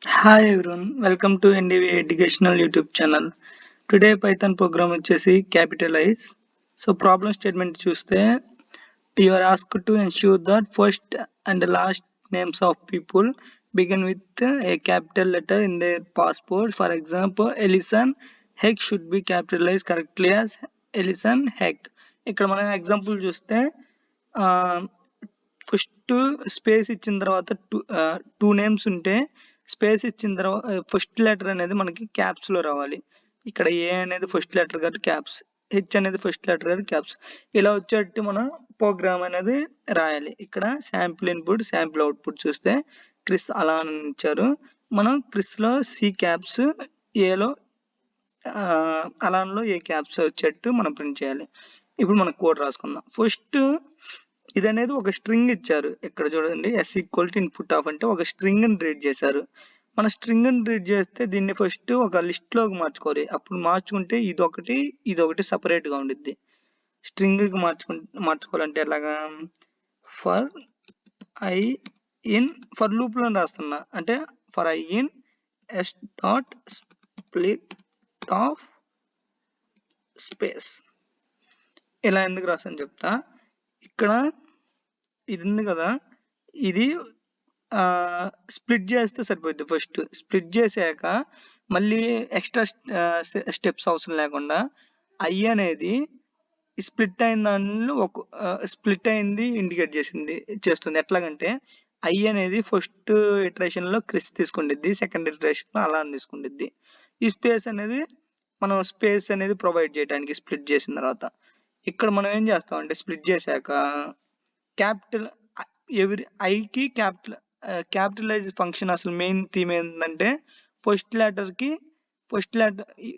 Hi everyone, welcome to NDVA educational YouTube channel. Today Python program వచ్చేసి capitalize. So problem statement చూస్తే you are asked to ensure that first and the last names of people begin with a capital letter in their passport. For example, Ellison Heck should be capitalized correctly as Ellison Heck. ఇక్కడ మనం example చూస్తే first space ఇచ్చిన తర్వాత two names ఉంటే space ఇచ్చిన తర్వాత first letter అనేది మనకి క్యాప్స్ లో రావాలి. ఇక్కడ ఏ అనేది ఫస్ట్ లెటర్ కాబట్టి క్యాప్స్, హెచ్ అనేది ఫస్ట్ లెటర్ కాబట్టి క్యాప్స్. ఇలా వచ్చేట్టు మనం ప్రోగ్రామ్ అనేది రాయాలి. ఇక్కడ శాంపుల్ ఇన్పుట్ శాంపుల్ అవుట్పుట్ చూస్తే క్రిస్ అలా అని ఇచ్చారు. మనం క్రిస్ లో సి క్యాప్స్, ఏలో అలాన్లో ఏ క్యాప్స్ వచ్చేట్టు మనం ప్రింట్ చేయాలి. ఇప్పుడు మనం కోడ్ రాసుకుందాం. ఫస్ట్ ఇది అనేది ఒక స్ట్రింగ్ ఇచ్చారు. ఇక్కడ చూడండి S equal to input of అంటే ఒక స్ట్రింగ్ ని రీడ్ చేశారు. మన స్ట్రింగ్ ని రీడ్ చేస్తే దీన్ని ఫస్ట్ ఒక లిస్ట్ లోకి మార్చుకోవాలి. అప్పుడు మార్చుకుంటే ఇదొకటి సపరేట్ గా ఉండిద్ది. స్ట్రింగ్ కి మార్చుకోవాలంటే ఎలాగా, for I in for loop లో రాస్తున్నా అంటే for I in S dot split of space. ఇలా ఎందుకు రాస్తాను చెప్తా. ఇక్కడ ఇది ఉంది కదా, ఇది స్ప్లిట్ చేస్తే సరిపోద్ది. ఫస్ట్ స్ప్లిట్ చేసాక మళ్ళీ ఎక్స్ట్రా స్టెప్స్ అవసరం లేకుండా ఐ అనేది స్ప్లిట్ అయిన దానిలో స్ప్లిట్ అయింది ఇండికేట్ చేస్తుంది. ఎట్లాగంటే ఐ అనేది ఫస్ట్ ఇటరేషన్ లో క్రిస్ తీసుకుండిద్ది, సెకండ్ ఇటరేషన్ లో అలా తీసుకుండిద్ది. ఈ స్పేస్ అనేది మనం స్పేస్ అనేది ప్రొవైడ్ చేయడానికి స్ప్లిట్ చేసిన తర్వాత ఇక్కడ మనం ఏం చేస్తాం అంటే స్ప్లిట్ చేశాక క్యాపిటల్ ఐకి క్యాపిటలైజ్ ఫంక్షన్ అసలు మెయిన్ థీమ్ ఏంటంటే ఫస్ట్ లెటర్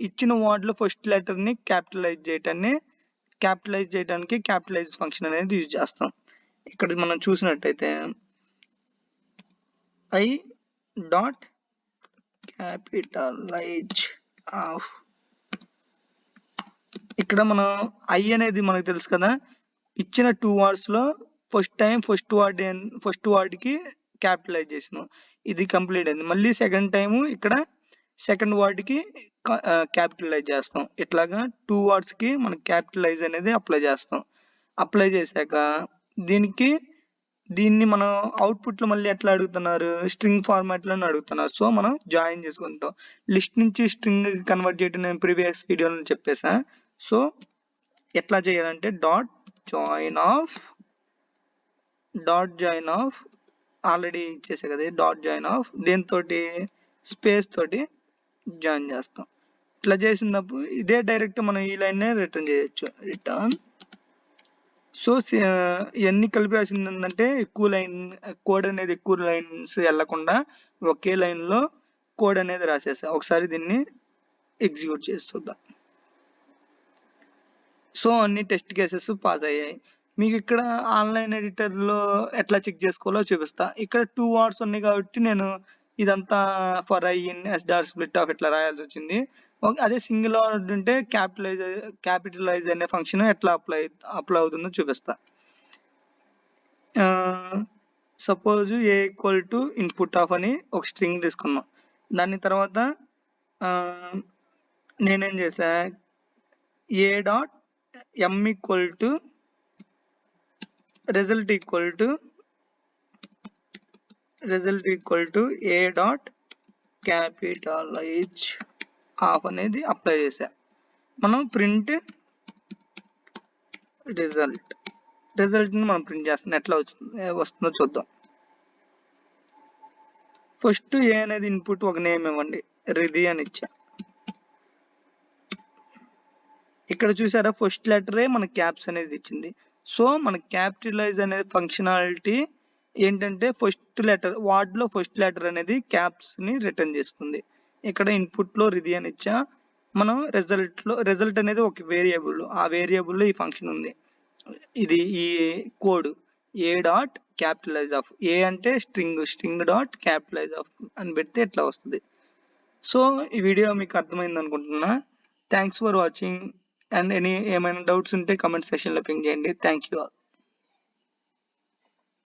ఇచ్చిన వర్డ్ లో ఫస్ట్ లెటర్ ని క్యాపిటలైజ్ చేయడానికి క్యాపిటలైజ్ ఫంక్షన్ అనేది యూజ్ చేస్తాం. ఇక్కడ మనం చూసినట్టయితే ఐ డాట్ క్యాపిటలైజ్ ఆఫ్, ఇక్కడ మనం ఐ అనేది మనకు తెలుసు కదా, ఇచ్చిన టూ వర్డ్స్ లో ఫస్ట్ వర్డ్ కి క్యాపిటలైజ్ చేసినాం, ఇది కంప్లీట్ అయింది. మళ్ళీ సెకండ్ టైం ఇక్కడ సెకండ్ వర్డ్ కి క్యాపిటలైజ్ చేస్తాం. ఇట్లాగా టూ వర్డ్స్ కి మనం క్యాపిటలైజ్ అనేది అప్లై చేస్తాం. అప్లై చేశాక దీన్ని మనం అవుట్పుట్ లో మళ్ళీ ఎట్లా అడుగుతున్నారు, స్ట్రింగ్ ఫార్మాట్ లోనే అడుగుతున్నారు. సో మనం జాయిన్ చేసుకుంటాం. లిస్ట్ నుంచి స్ట్రింగ్ కన్వర్ట్ చేయడం నేను ప్రీవియస్ వీడియోలో చెప్పేసా. సో ఎట్లా చేయాలంటే డాట్ జాయిన్ ఆఫ్ ఆల్రెడీ ఇచ్చేసా కదా, డాట్ జాయిన్ ఆఫ్ దీంతో స్పేస్ తోటి జాయిన్ చేస్తాం. ఇట్లా చేసినప్పుడు ఇదే డైరెక్ట్ మనం ఈ లైన్ రిటర్న్ చేయొచ్చు. రిటర్న్ సో ఇవన్నీ కలిపి రాసింది ఏంటంటే కోడ్ అనేది ఎక్కువ లైన్స్ వెళ్లకుండా ఒకే లైన్ లో కోడ్ అనేది రాసేసా. ఒకసారి దీన్ని ఎగ్జిక్యూట్ చేసి చూద్దాం. సో అన్ని టెస్ట్ కేసెస్ పాస్ అయ్యాయి. మీకు ఇక్కడ ఆన్లైన్ ఎడిటర్ లో ఎట్లా చెక్ చేసుకోవాలో చూపిస్తా. ఇక్కడ టూ వర్డ్స్ ఉన్నాయి కాబట్టి నేను ఇదంతా for I in S dot split of ఇట్లా రాయాల్సి వచ్చింది. అదే సింగిల్ వర్డ్ ఉంటే క్యాపిటలైజ్ అనే ఫంక్షన్ ఎట్లా అప్లై అవుతుందో చూపిస్తా. Suppose a equal to input of అని ఒక స్ట్రింగ్ తీసుకున్నాం. దాని తర్వాత నేనేం చేసా, a dot m equal to result equal to a dot capitalize of అనేది అప్లై చేసా. మనం ప్రింట్ రిజల్ట్ ని మనం ప్రింట్ చేస్తాం. ఎట్లా వస్తుందో చూద్దాం. ఫస్ట్ ఏ అనేది ఇన్పుట్ ఒక నేమ్ ఇవ్వండి, రిధి అని ఇచ్చా. ఇక్కడ చూసారా ఫస్ట్ లెటరే మన క్యాప్స్ అనేది ఇచ్చింది. సో మన క్యాపిటలైజ్ అనేది ఫంక్షనాలిటీ ఏంటంటే ఫస్ట్ లెటర్ వర్డ్ లో ఫస్ట్ లెటర్ అనేది క్యాప్స్ ని రిటర్న్ చేస్తుంది. ఇక్కడ ఇన్పుట్ లో రిధి అని ఇచ్చా. మనం రిజల్ట్ అనేది ఒక వేరియబుల్, ఆ వేరియబుల్ లో ఈ ఫంక్షన్ ఉంది. ఇది ఈ code a dot capitalize of, a అంటే స్ట్రింగ్ డాట్ క్యాపిటలైజ్ ఆఫ్ అని పెడితే ఎట్లా వస్తుంది. సో ఈ వీడియో మీకు అర్థమైంది అనుకుంటున్నా. Thanks for watching. అండ్ ఏమైనా డౌట్స్ ఉంటే కమెంట్ సెక్షన్ లో పింగ్ చేయండి. Thank you all.